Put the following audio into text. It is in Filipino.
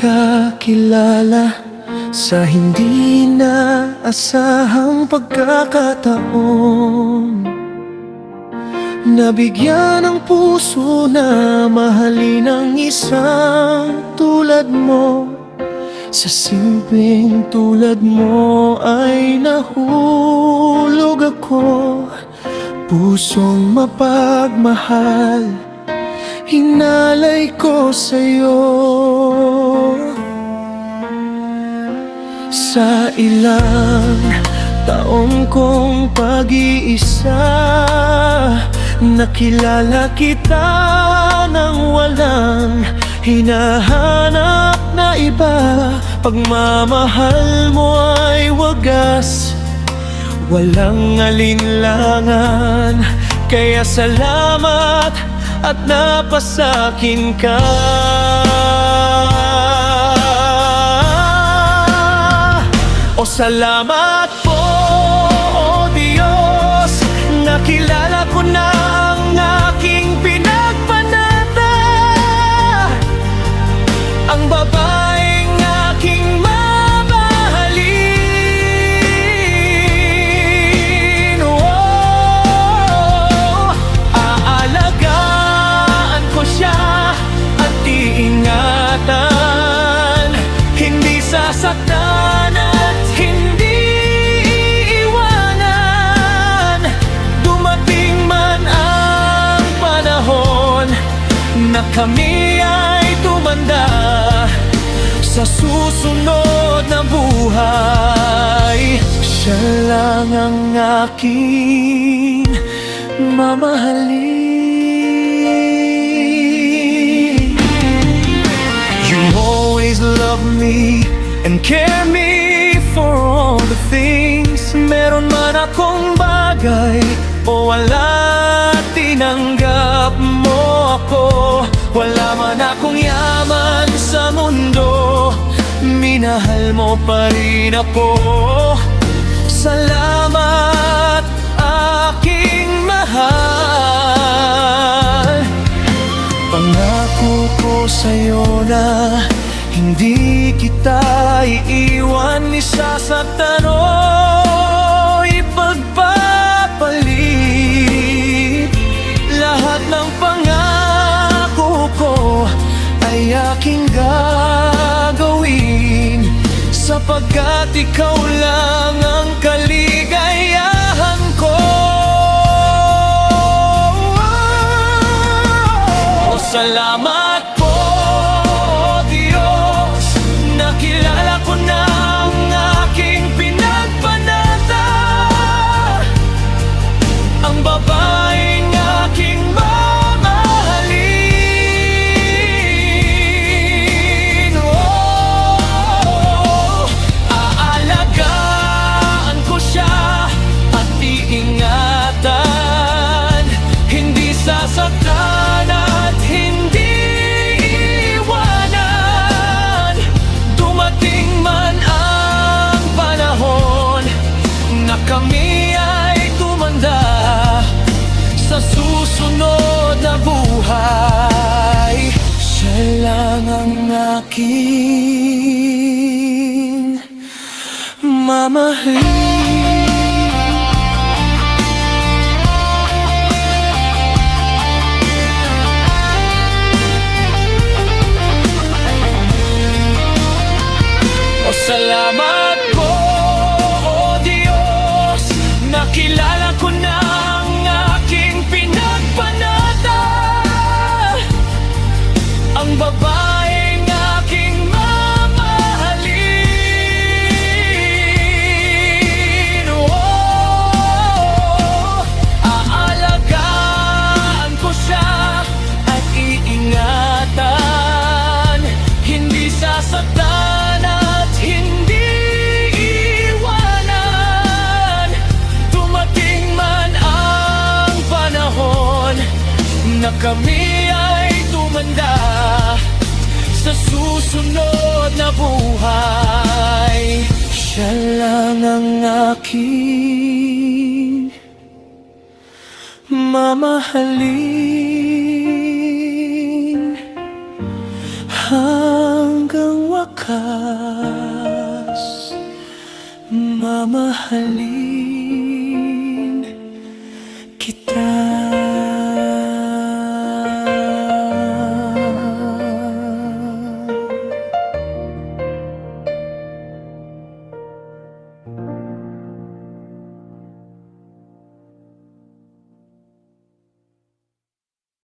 pagkakilala sa hindi naasahang pagkakataon. Nabigyan ng puso na mahalin ang isang tulad mo. Sa simpleng tulad mo ay nahulog ako. Pusong mapagmahal, hinalay ko sa'yo. Sa ilang taon kong pag-iisa, nakilala kita nang walang hinahanap na iba. Pagmamahal mo ay wagas, walang alinlangan. Kaya salamat at napasakin ka. O salamat po, o Diyos, nakilala ko na ang aking pinagpanata, ang babaeng aking mamahalin. Oh, aalagaan ko siya at iingatan, hindi sasaktan at hindi iiwanan. Dumating man ang panahon na kami ay tumanda, sa susunod na buhay siya lang ang aking mamahalin. You always love me and care me for all the things. Meron man akong bagay o wala, tinanggap mo ako. Wala man akong yaman sa mundo, minahal mo pa rin ako. Salamat aking mahal. Pangako ko sa'yo na hindi kita iiwan, isasaktan o ipagpapalit. Lahat ng pangako ko ay aking gagawin, sapagkat ikaw lang ang kaligayahan ko. O salamat po, Diyos, nakilala ko na ang aking pinagpanata, ang babaeng aking mamahalin. Oh, aalagaan ko siya at iingatan, hindi sasaktan at hindi iwanan. Dumating man ang panahon na kami ay tumanda, sa susunod na buhay siya lang ang aking mamahalin. O salamat po, o Diyos, nakilala ko na ang aking pinagpanata, ang babaeng aking mamahalin. Oh, aalagaan ko siya at iingatan, hindi sasaktan at hindi iwanan. Dumating man ang panahon na kami ay tumanda, sa susunod na buhay siya lang ang aking mamahalin hanggang wakas mamahalin kita.